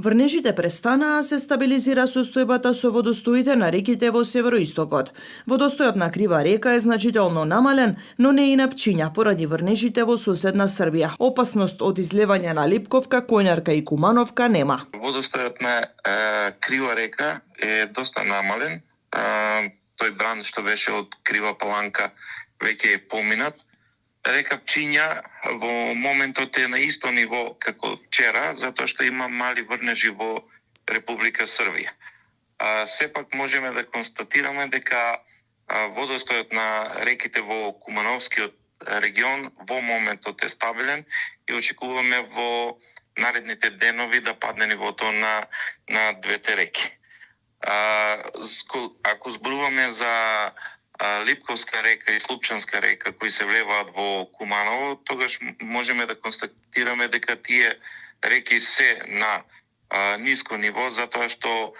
Врнежите престанаа, се стабилизира состојбата со водостоите на реките во североистокот. Водостојот на Крива река е значително намален, но не и на Пчиња поради врнежите во соседна Србија. Опасност од излевање на Липковка, Којнарка и Кумановка нема. Водостојот на Крива река е доста намален. Тој бран што беше од Крива Паланка веќе е поминат. Река Пчиња во моментот е на исто ниво како вчера, затоа што има мали врнежи во Република Србија. Сепак можеме да констатираме дека водостојот на реките во Кумановскиот регион во моментот е стабилен и очекуваме во наредните денови да падне нивото на двете реки. Ако зборуваме за Липковска река и Слупчанска река кои се влеваат во Куманово, тогаш можеме да констатираме дека тие реки се на ниско ниво затоа што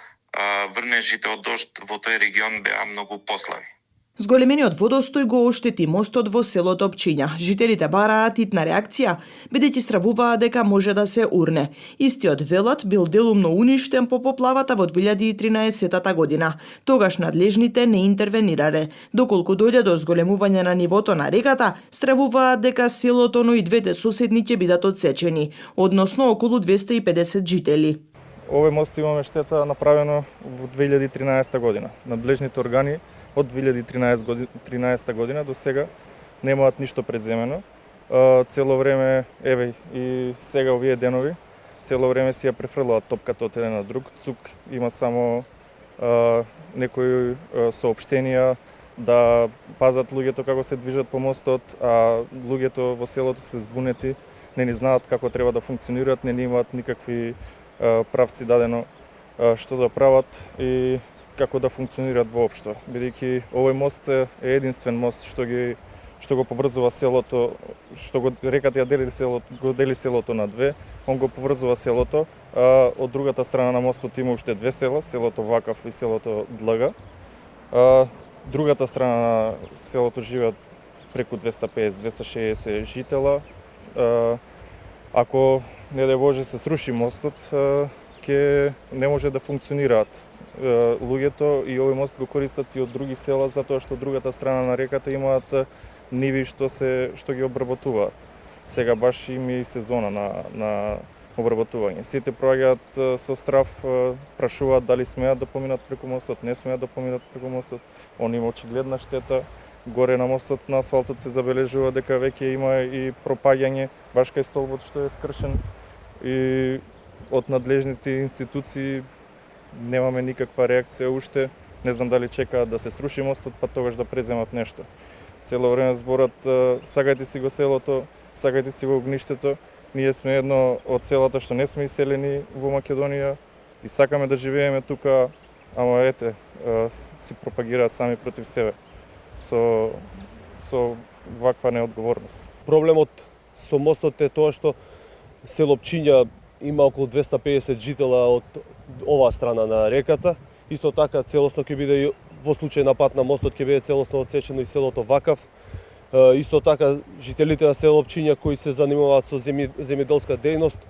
врнежите од дожд во тој регион беа многу послаби. Зголемениот водостој го оштети мостот во селото Пчиња. Жителите бараат итна реакција, бидејќи стравуваат дека може да се урне. Истиот велот бил делумно уништен по поплавата во 2013 година. Тогаш надлежните не интервенирале. Доколку дојде до зголемување на нивото на реката, стравуваат дека селото, но и двете соседни ќе бидат одсечени, односно околу 250 жители. Овој мост имаме штета направено во 2013 година. Надлежните органи од 2013 година до сега немаат ништо преземено. Цело време, еве и сега овие денови, цело време си ја префрлаат топката од еден на друг. ЦУК има само некои соопштенија да пазат луѓето како се движат по мостот, а луѓето во селото се збунети, не ни знаат како треба да функционираат, не имаат никакви правци дадено што да прават и како да функционираат воопшто, бидејќи овој мост е единствен мост што го поврзува селото, што го реката ја дели селото на две, он го поврзува селото, а од другата страна на мостот има уште две села, селото Вакав и селото Длага. Другата страна на селото живеат преку 250-260 житела. Ако не дај Боже се сруши мостот, ќе не може да функционираат луѓето и овој мост го користат и од други села затоа што од другата страна на реката имаат ниви што ги обработуваат. Сега баш има и сезона на обработување. Сите проаѓаат со страв, прашуваат дали смеат да поминат преку мостот, не смеат да поминат преку мостот. Он има очигледна штета. Горе на мостот на асфалтот се забележува дека веќе има и пропаѓање, баш кај столбот што е скршен и од надлежните институции немаме никаква реакција уште. Не знам дали чекаат да се сруши мостот, па тогаш да преземат нешто. Цело време зборат сагајте си го селото, сагајте си го огништето. Ние сме едно од селата што не сме иселени во Македонија и сакаме да живееме тука, ама ете, си пропагираат сами против себе со ваква неодговорност. Проблемот со мостот е тоа што село Пчиња има околу 250 жителя од оваа страна на реката. Исто така целосно ќе биде во случај на пат на мостот ќе биде целосно одсечено и селото Вакав. Исто така жителите на село Пчиња кои се занимаваат со земјоделска дејност,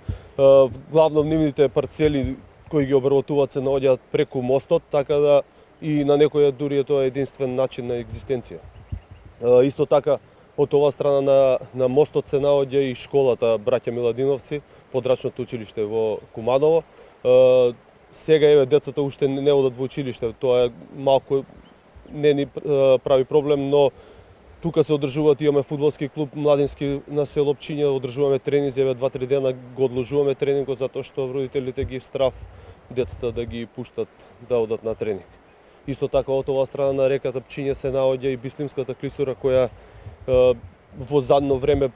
главно нивните парцели кои ги обработуваат се наоѓаат преку мостот, така да и на некој дури е тоа единствен начин на екзистенција. Исто така од оваа страна на мостот се наоѓа и школата Браќа Миладиновци, подрачното училиште во Куманово. Сега еве децата уште не одат во училиште, тоа е малку не ни прави проблем, но тука се одржуваат, имаме фудбалски клуб младински на село Пчиња, одржуваме тренинзи, еве 2-3 дена го одложуваме тренингот затоа што родителите ги страв децата да ги пуштат да одат на тренинг. Исто така од оваа страна на реката Пчиња се наоѓа и Бислимската клисура која во задно време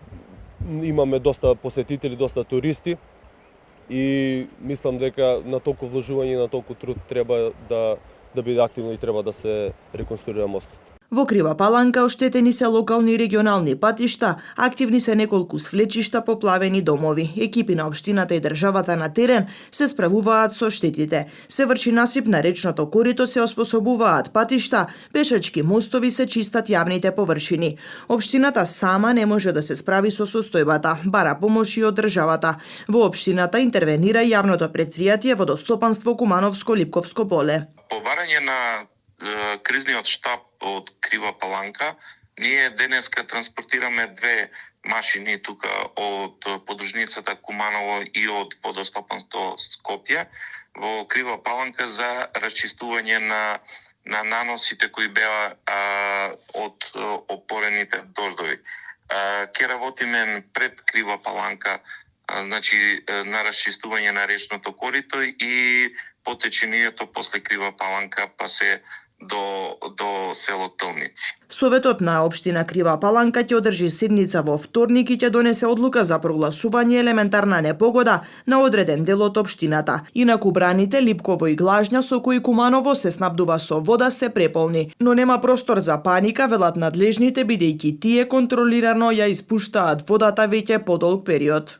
имаме доста посетители, доста туристи и мислам дека на толку вложување и на толку труд треба да биде активно и треба да се реконструира мостот. Во Крива Паланка оштетени се локални и регионални патишта, активни се неколку свлечишта, поплавени домови. Екипи на општината и државата на терен се справуваат со штетите. Се врши насип на речното корито, се оспособуваат патишта, пешачки мостови, се чистат јавните површини. Општината сама не може да се справи со состојбата, бара помош и од државата. Во општината интервенира јавното претпријатие Водостопанство Кумановско-Липковско поле. По барање на кризниот штаб од Крива Паланка, ние денеска транспортираме две машини тука од подружницата Куманово и од Водостопанство Скопје во Крива Паланка за расчистување на наносите кои беа од опорените дождови. Ке работиме пред Крива Паланка, значи на расчистување на речното корито и потечението после Крива Паланка па се до село Тълници. Советот на општина Крива Паланка ќе одржи седница во вторник и ќе донесе одлука за прогласување елементарна непогода на одреден дел од општината. Инаку браните Липково и Глажња, со кои Куманово се снабдува со вода, се преполни, но нема простор за паника, велат надлежните, бидејќи тие контролирано ја испуштаат водата веќе подолг период.